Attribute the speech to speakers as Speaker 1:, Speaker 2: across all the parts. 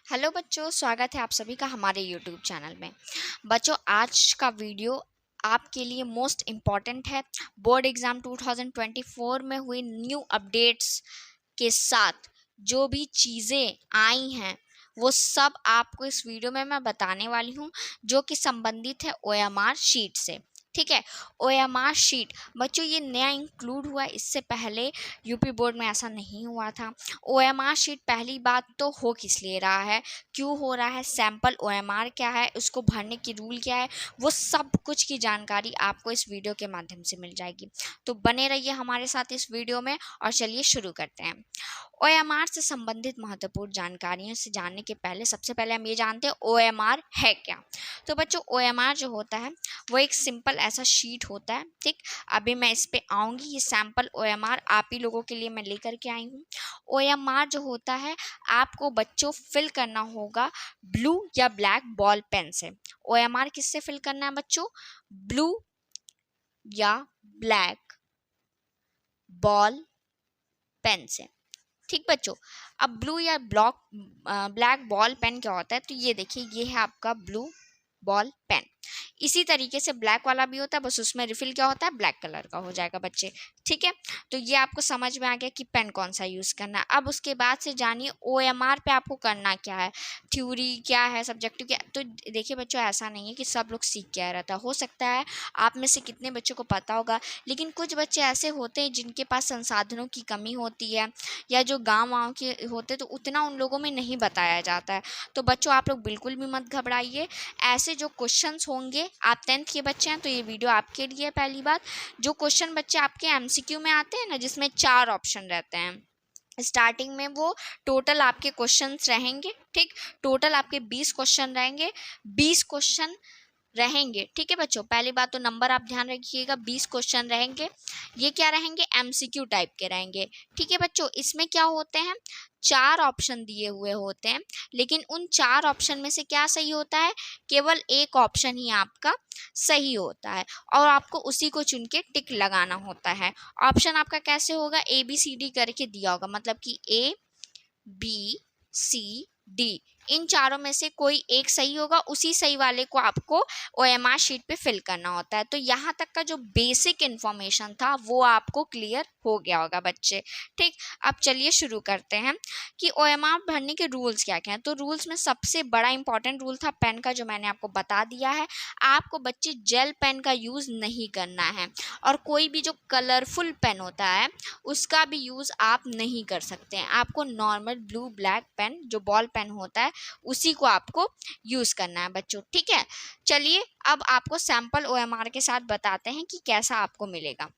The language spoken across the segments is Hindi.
Speaker 1: हेलो बच्चों, स्वागत है आप सभी का हमारे यूट्यूब चैनल में। बच्चों, आज का वीडियो आपके लिए मोस्ट इम्पॉर्टेंट है। बोर्ड एग्ज़ाम 2024 में हुई न्यू अपडेट्स के साथ जो भी चीज़ें आई हैं वो सब आपको इस वीडियो में मैं बताने वाली हूँ, जो कि संबंधित है ओएमआर शीट से। ठीक है, ओएमआर शीट बच्चों ये नया इंक्लूड हुआ, इससे पहले यूपी बोर्ड में ऐसा नहीं हुआ था। ओएमआर शीट पहली बात तो हो किस लिए रहा है, क्यों हो रहा है, सैंपल ओएमआर क्या है, उसको भरने की रूल क्या है, वो सब कुछ की जानकारी आपको इस वीडियो के माध्यम से मिल जाएगी। तो बने रहिए हमारे साथ इस वीडियो में और चलिए शुरू करते हैं। ओएमआर से संबंधित महत्वपूर्ण जानकारियों से जानने के पहले सबसे पहले हम ये जानते हैं ओएमआर है क्या। तो बच्चों, ओएमआर जो होता है वो एक सिंपल ऐसा शीट होता है। ठीक, अभी मैं इस पे आऊँगी। ये सैंपल ओएमआर आप ही लोगों के लिए मैं लेकर के आई हूँ। ओएमआर जो होता है आपको बच्चों फिल करना होगा ब्लू या ब्लैक बॉल पेन से। ओएमआर किससे फिल करना है बच्चों? ब्लू या ब्लैक बॉल पेन से। ठीक बच्चों, अब ब्लू या ब्लैक बॉल पेन क्या होता है, तो ये देखिए, ये है आपका ब्लू बॉल पेन। इसी तरीके से ब्लैक वाला भी होता है, बस उसमें रिफिल क्या होता है, ब्लैक कलर का हो जाएगा बच्चे। ठीक है, तो ये आपको समझ में आ गया कि पेन कौन सा यूज़ करना है। अब उसके बाद से जानिए ओएमआर पे आपको करना क्या है, थ्योरी क्या है, सब्जेक्टिव क्या। तो देखिए बच्चों, ऐसा नहीं है कि सब लोग सीख के आ रहा था। हो सकता है आप में से कितने बच्चों को पता होगा, लेकिन कुछ बच्चे ऐसे होते हैं जिनके पास संसाधनों की कमी होती है, या जो गाँव के होते तो उतना उन लोगों में नहीं बताया जाता है। तो बच्चों, आप लोग बिल्कुल भी मत घबराइए। ऐसे जो क्वेश्चंस होंगे, आप 10th के बच्चे हैं तो ये वीडियो आपके लिए। पहली बात, जो क्वेश्चन बच्चे आपके एमसीक्यू में आते हैं ना, जिसमें 4 ऑप्शन रहते हैं, स्टार्टिंग में वो टोटल आपके क्वेश्चंस रहेंगे। ठीक, टोटल आपके 20 क्वेश्चन रहेंगे, 20 क्वेश्चन रहेंगे। ठीक है बच्चों, पहली बात तो नंबर आप ध्यान रखिएगा, 20 क्वेश्चन रहेंगे। ये क्या रहेंगे, एमसीक्यू टाइप के रहेंगे। ठीक है बच्चों, इसमें क्या होते हैं, 4 ऑप्शन दिए हुए होते हैं, लेकिन उन 4 ऑप्शन में से क्या सही होता है, केवल एक ऑप्शन ही आपका सही होता है, और आपको उसी को चुन के टिक लगाना होता है। ऑप्शन आपका कैसे होगा, ABCD करके दिया होगा, मतलब कि ABCD, इन चारों में से कोई एक सही होगा, उसी सही वाले को आपको ओएमआर शीट पे फिल करना होता है। तो यहाँ तक का जो बेसिक इन्फॉर्मेशन था वो आपको क्लियर हो गया होगा बच्चे। ठीक, अब चलिए शुरू करते हैं कि ओएमआर भरने के रूल्स क्या क्या हैं। तो रूल्स में सबसे बड़ा इंपॉर्टेंट रूल था पेन का, जो मैंने आपको बता दिया है। आपको बच्चे जेल पेन का यूज़ नहीं करना है, और कोई भी जो कलरफुल पेन होता है उसका भी यूज़ आप नहीं कर सकते हैं। आपको नॉर्मल ब्लू ब्लैक पेन, जो बॉल पेन होता है, उसी को आपको यूज़ करना है बच्चों। ठीक है, चलिए अब आपको सैंपल ओएमआर के साथ बताते हैं कि कैसा आपको मिलेगा।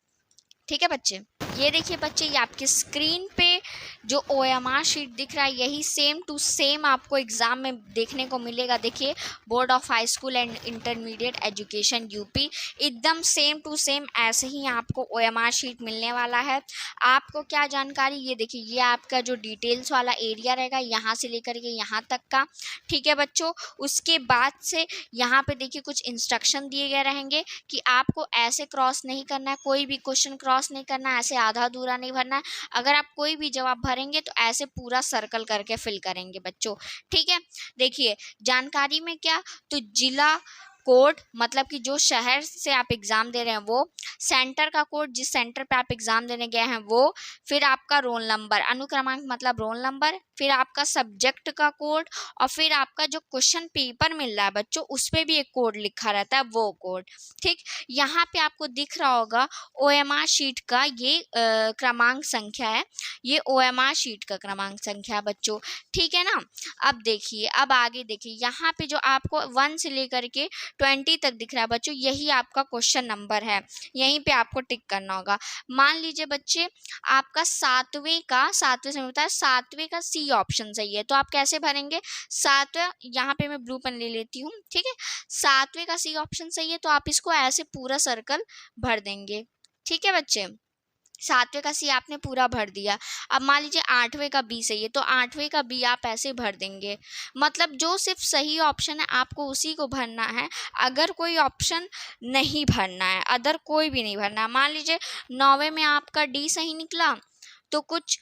Speaker 1: ठीक है बच्चे, ये देखिए बच्चे, ये आपकी स्क्रीन पे जो ओएमआर शीट दिख रहा है, यही सेम टू सेम आपको एग्ज़ाम में देखने को मिलेगा। देखिए, board of high school and intermediate education UP, एकदम सेम टू सेम ऐसे ही आपको ओएमआर शीट मिलने वाला है। आपको क्या जानकारी, ये देखिए, ये आपका जो डिटेल्स वाला एरिया रहेगा, यहाँ से लेकर के यहाँ तक का। ठीक है बच्चों, उसके बाद से यहाँ पे देखिए कुछ इंस्ट्रक्शन दिए गए रहेंगे कि आपको ऐसे क्रॉस नहीं करना है, कोई भी क्वेश्चन क्रॉस नहीं करना है, ऐसे आधा अधूरा नहीं भरना है। अगर आप कोई भी जवाब भरेंगे तो ऐसे पूरा सर्कल करके फिल करेंगे बच्चों। ठीक है, देखिए जानकारी में क्या, तो जिला कोड, मतलब कि जो शहर से आप एग्ज़ाम दे रहे हैं वो, सेंटर का कोड, जिस सेंटर पे आप एग्ज़ाम देने गए हैं वो, फिर आपका रोल नंबर, अनुक्रमांक मतलब रोल नंबर, फिर आपका सब्जेक्ट का कोड, और फिर आपका जो क्वेश्चन पेपर मिल रहा है बच्चों उस पर भी एक कोड लिखा रहता है, वो कोड। ठीक, यहाँ पे आपको दिख रहा होगा ओएमआर शीट का ये क्रमांक संख्या है, ये ओएमआर शीट का क्रमांक संख्या है बच्चों। ठीक है ना, अब देखिए, अब आगे देखिए, यहाँ पे जो आपको 1 से लेकर के 20 तक दिख रहा है बच्चों, यही आपका क्वेश्चन नंबर है, यहीं पे आपको टिक करना होगा। मान लीजिए बच्चे, आपका सातवें से होता है, 7वें का सी ऑप्शन सही है, तो आप कैसे भरेंगे, 7वां, यहाँ पे मैं ब्लू पेन ले लेती हूँ। ठीक है, 7वें का सी ऑप्शन सही है, तो आप इसको ऐसे पूरा सर्कल भर देंगे। ठीक है बच्चे, 7वें का सी आपने पूरा भर दिया। अब मान लीजिए 8वें का बी सही है, तो 8वें का बी आप ऐसे भर देंगे। मतलब जो सिर्फ सही ऑप्शन है आपको उसी को भरना है, अगर कोई ऑप्शन नहीं भरना है, अदर कोई भी नहीं भरना है। मान लीजिए 9वें में आपका डी सही निकला, तो कुछ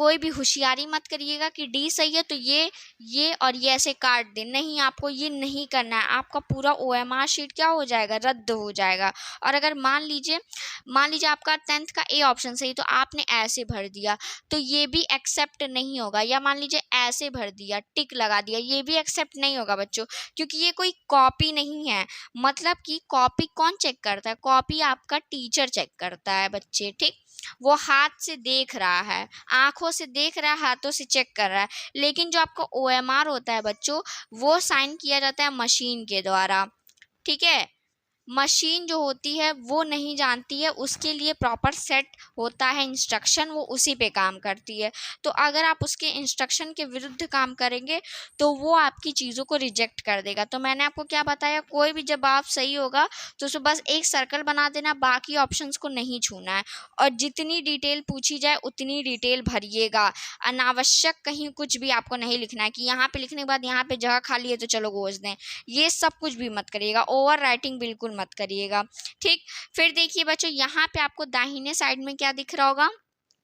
Speaker 1: कोई भी होशियारी मत करिएगा कि डी सही है तो ये और ये ऐसे काट दें, नहीं, आपको ये नहीं करना है। आपका पूरा OMR शीट क्या हो जाएगा, रद्द हो जाएगा। और अगर मान लीजिए आपका 10th का ए ऑप्शन सही तो आपने ऐसे भर दिया तो ये भी एक्सेप्ट नहीं होगा, या मान लीजिए ऐसे भर दिया, टिक लगा दिया, ये भी एक्सेप्ट नहीं होगा बच्चों, क्योंकि ये कोई कॉपी नहीं है। मतलब कि कॉपी कौन चेक करता है, कॉपी आपका टीचर चेक करता है बच्चे, ठीक। वो हाथ से देख रहा है, आंखों से देख रहा है, हाथों से चेक कर रहा है, लेकिन जो आपका OMR होता है बच्चों वो साइन किया जाता है मशीन के द्वारा, ठीक है। मशीन जो होती है वो नहीं जानती है, उसके लिए प्रॉपर सेट होता है इंस्ट्रक्शन, वो उसी पे काम करती है। तो अगर आप उसके इंस्ट्रक्शन के विरुद्ध काम करेंगे तो वो आपकी चीज़ों को रिजेक्ट कर देगा। तो मैंने आपको क्या बताया, कोई भी जवाब सही होगा तो उसमें बस एक सर्कल बना देना, बाकी ऑप्शंस को नहीं छूना है, और जितनी डिटेल पूछी जाए उतनी डिटेल भरिएगा। अनावश्यक कहीं कुछ भी आपको नहीं लिखना है कि यहाँ पे लिखने के बाद यहाँ पे जगह खाली है तो चलो गोज दें, ये सब कुछ भी मत करिएगा, ओवर राइटिंग बिल्कुल मत करिएगा, ठीक। फिर देखिए बच्चों, यहाँ पे आपको दाहिने साइड में क्या दिख रहा होगा,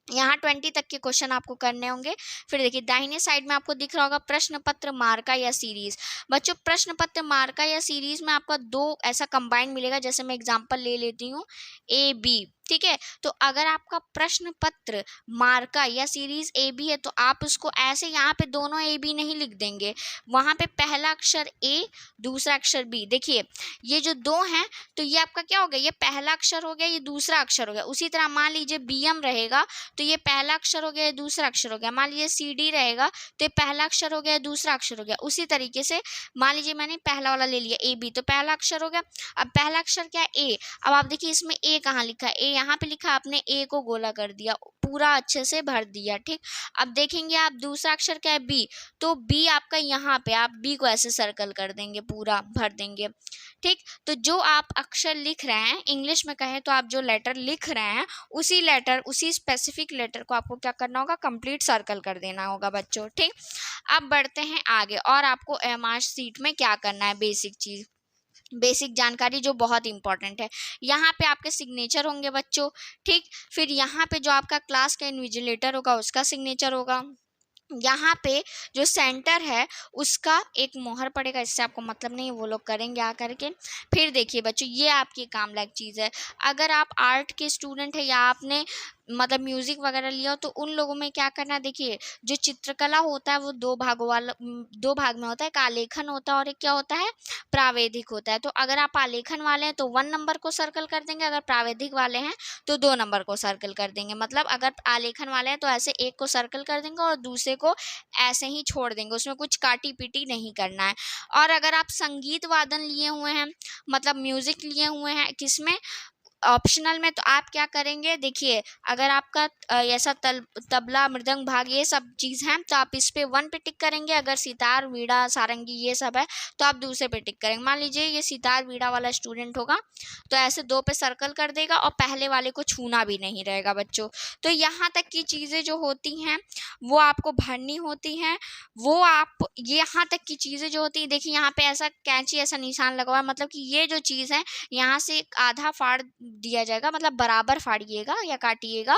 Speaker 1: यहाँ 20 तक के क्वेश्चन आपको करने होंगे। फिर देखिए दाहिने साइड में आपको दिख रहा होगा प्रश्न पत्र मार्का या सीरीज। बच्चों प्रश्न पत्र मार्का या सीरीज में आपका दो ऐसा कंबाइंड मिलेगा, जैसे मैं एग्जांपल ले लेती हूँ AB, ठीक है। तो अगर आपका प्रश्न पत्र मार्का या सीरीज AB है तो आप उसको ऐसे यहाँ पे दोनों AB नहीं लिख देंगे, वहाँ पे पहला अक्षर A दूसरा अक्षर B। देखिए ये जो दो हैं तो ये आपका क्या हो गया, ये पहला अक्षर हो गया, ये दूसरा अक्षर हो गया। उसी तरह मान लीजिए BM रहेगा तो ये पहला अक्षर हो गया, ये दूसरा अक्षर हो गया। मान लीजिए CD रहेगा तो ये पहला अक्षर हो गया, ये दूसरा अक्षर हो गया। उसी तरीके से मान लीजिए मैंने पहला वाला ले लिया AB, तो पहला अक्षर हो गया। अब पहला अक्षर क्या है A। अब आप देखिए इसमें A कहाँ लिखा है, A यहाँ पे लिखा, आपने A को गोला कर दिया, पूरा अच्छे से भर दिया, ठीक। अब देखेंगे आप दूसरा अक्षर क्या है B, तो B आपका यहाँ पे, आप B को ऐसे सर्कल कर देंगे, पूरा भर देंगे, ठीक। तो जो आप अक्षर लिख रहे हैं, इंग्लिश में कहें तो आप जो लेटर लिख रहे हैं उसी लेटर, उसी स्पेसिफिक लेटर को आपको क्या करना होगा, कंप्लीट सर्कल कर देना होगा बच्चों, ठीक। अब बढ़ते हैं आगे, और आपको OMR शीट में क्या करना है, बेसिक चीज़, बेसिक जानकारी जो बहुत इंपॉर्टेंट है। यहाँ पे आपके सिग्नेचर होंगे बच्चों, ठीक। फिर यहाँ पे जो आपका क्लास का इन्विजिलेटर होगा उसका सिग्नेचर होगा। यहाँ पे जो सेंटर है उसका एक मोहर पड़ेगा, इससे आपको मतलब नहीं, वो लोग करेंगे आ करके। फिर देखिए बच्चों, ये आपकी काम लायक चीज़ है। अगर आप आर्ट के स्टूडेंट है या आपने मतलब म्यूज़िक वगैरह लिया हो तो उन लोगों में क्या करना है, देखिए जो चित्रकला होता है वो दो दो भाग में होता है, एक आलेखन होता है और एक क्या होता है, प्रावैधिक होता है। तो अगर आप आलेखन वाले हैं तो 1 नंबर को सर्कल कर देंगे, अगर प्रावैधिक वाले हैं तो 2 नंबर को सर्कल कर देंगे। मतलब अगर आलेखन वाले हैं तो ऐसे एक को सर्कल कर देंगे और दूसरे को ऐसे ही छोड़ देंगे, उसमें कुछ काटी पीटी नहीं करना है। और अगर आप संगीत वादन लिए हुए हैं, मतलब म्यूजिक लिए हुए हैं किसमें, ऑप्शनल में, तो आप क्या करेंगे, देखिए अगर आपका ऐसा तबला मृदंग भाग ये सब चीज़ हैं तो आप इस पे 1 पे टिक करेंगे। अगर सितार वीणा सारंगी ये सब है तो आप दूसरे पे टिक करेंगे। मान लीजिए ये सितार वीणा वाला स्टूडेंट होगा तो ऐसे 2 पे सर्कल कर देगा और पहले वाले को छूना भी नहीं रहेगा बच्चों। तो यहाँ तक की चीज़ें जो होती हैं वो आपको भरनी होती हैं, वो आप यहाँ तक की चीज़ें जो होती हैं, देखिए यहाँ पे ऐसा कैंची ऐसा निशान लगा हुआ है, मतलब कि ये जो चीज़ है यहाँ से एक आधा फाड़ दिया जाएगा, मतलब बराबर फाड़िएगा या काटिएगा,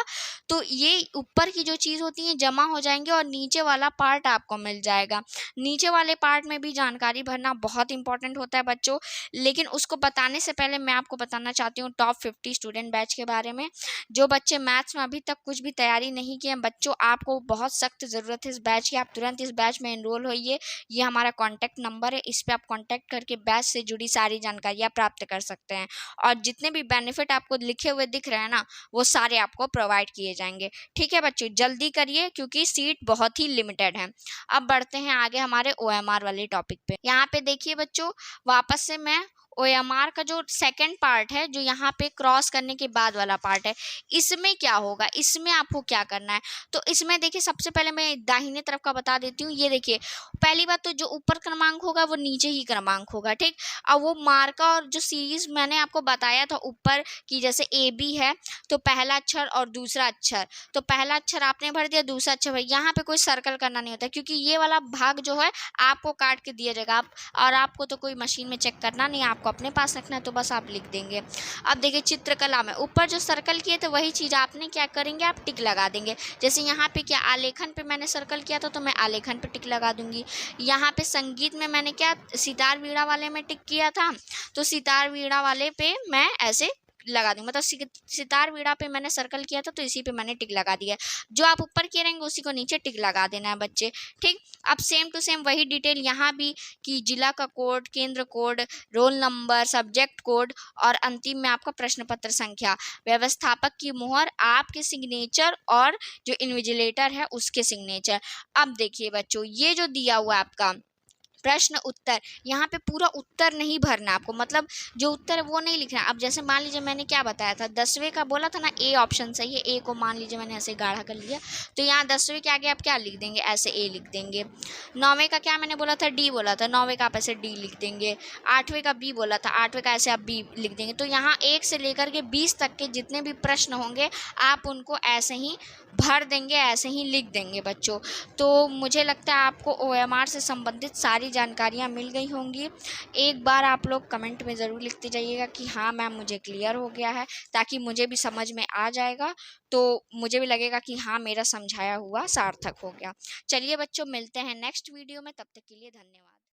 Speaker 1: तो ये ऊपर की जो चीज़ होती है जमा हो जाएंगे और नीचे वाला पार्ट आपको मिल जाएगा। नीचे वाले पार्ट में भी जानकारी भरना बहुत इंपॉर्टेंट होता है बच्चों, लेकिन उसको बताने से पहले मैं आपको बताना चाहती हूँ टॉप 50 स्टूडेंट बैच के बारे में। जो बच्चे मैथ्स में अभी तक कुछ भी तैयारी नहीं किए हैं बच्चों, आपको बहुत सख्त ज़रूरत है इस बैच की, आप तुरंत इस बैच में एनरोल होइए। ये हमारा कॉन्टैक्ट नंबर है, इस पर आप कॉन्टैक्ट करके बैच से जुड़ी सारी जानकारियाँ प्राप्त कर सकते हैं, और जितने भी बेनिफिट आपको लिखे हुए दिख रहे हैं ना वो सारे आपको प्रोवाइड किए जाएंगे। ठीक है बच्चों, जल्दी करिए क्योंकि सीट बहुत ही लिमिटेड है। अब बढ़ते हैं आगे हमारे OMR वाले टॉपिक पे। यहाँ पे देखिए बच्चों, वापस से मैं OMR का जो सेकंड पार्ट है, जो यहाँ पे क्रॉस करने के बाद वाला पार्ट है, इसमें क्या होगा, इसमें आपको क्या करना है। तो इसमें देखिए सबसे पहले मैं दाहिने तरफ का बता देती हूँ। ये देखिए पहली बात तो जो ऊपर क्रमांक होगा वो नीचे ही क्रमांक होगा, ठीक। अब वो मार्का और जो सीरीज मैंने आपको बताया था ऊपर कि जैसे AB है तो पहला अक्षर और दूसरा अक्षर, तो पहला अक्षर आपने भर दिया, दूसरा अक्षर भर, यहाँ पे कोई सर्कल करना नहीं होता क्योंकि ये वाला भाग जो है आपको काट के दिया जाएगा। और आपको तो कोई मशीन में चेक करना नहीं, आप आपको अपने पास रखना है तो बस आप लिख देंगे। अब देखिए चित्रकला में ऊपर जो सर्कल किए थे वही चीज़ आपने क्या करेंगे, आप टिक लगा देंगे। जैसे यहाँ पे क्या आलेखन पे मैंने सर्कल किया था तो मैं आलेखन पे टिक लगा दूंगी। यहाँ पे संगीत में मैंने क्या सितार वीणा वाले में टिक किया था तो सितार वीणा वाले पे मैं ऐसे लगा दूंगी, मतलब सितार वीणा पे मैंने सर्कल किया था तो इसी पे मैंने टिक लगा दिया। जो आप ऊपर किए रहेंगे उसी को नीचे टिक लगा देना है बच्चे, ठीक। अब सेम टू सेम वही डिटेल यहाँ भी कि जिला का कोड, केंद्र code, roll number, subject code और अंतिम में आपका प्रश्न पत्र संख्या, व्यवस्थापक की मुहर, आपके सिग्नेचर और जो इन्विजिलेटर है उसके सिग्नेचर। अब देखिए बच्चों ये जो दिया हुआ है आपका प्रश्न उत्तर, यहाँ पे पूरा उत्तर नहीं भरना आपको, मतलब जो उत्तर है वो नहीं लिखना। अब जैसे मान लीजिए मैंने क्या बताया था, 10वें का बोला था ना ए ऑप्शन सही है, ए को मान लीजिए मैंने ऐसे गाढ़ा कर लिया तो यहाँ 10वें के आगे आप क्या लिख देंगे, ऐसे ए लिख देंगे। 9वें का क्या मैंने बोला था, डी बोला था, 9वें का आप ऐसे डी लिख देंगे। 8वें का बी बोला था, 8वें का ऐसे आप बी लिख देंगे। तो यहाँ 1 से लेकर के 20 तक के जितने भी प्रश्न होंगे आप उनको ऐसे ही भर देंगे, ऐसे ही लिख देंगे बच्चों। तो मुझे लगता है आपको OMR से संबंधित सारी जानकारियाँ मिल गई होंगी। एक बार आप लोग कमेंट में ज़रूर लिखते जाइएगा कि हाँ मैम मुझे क्लियर हो गया है, ताकि मुझे भी समझ में आ जाएगा, तो मुझे भी लगेगा कि हाँ मेरा समझाया हुआ सार्थक हो गया। चलिए बच्चों मिलते हैं नेक्स्ट वीडियो में, तब तक के लिए धन्यवाद।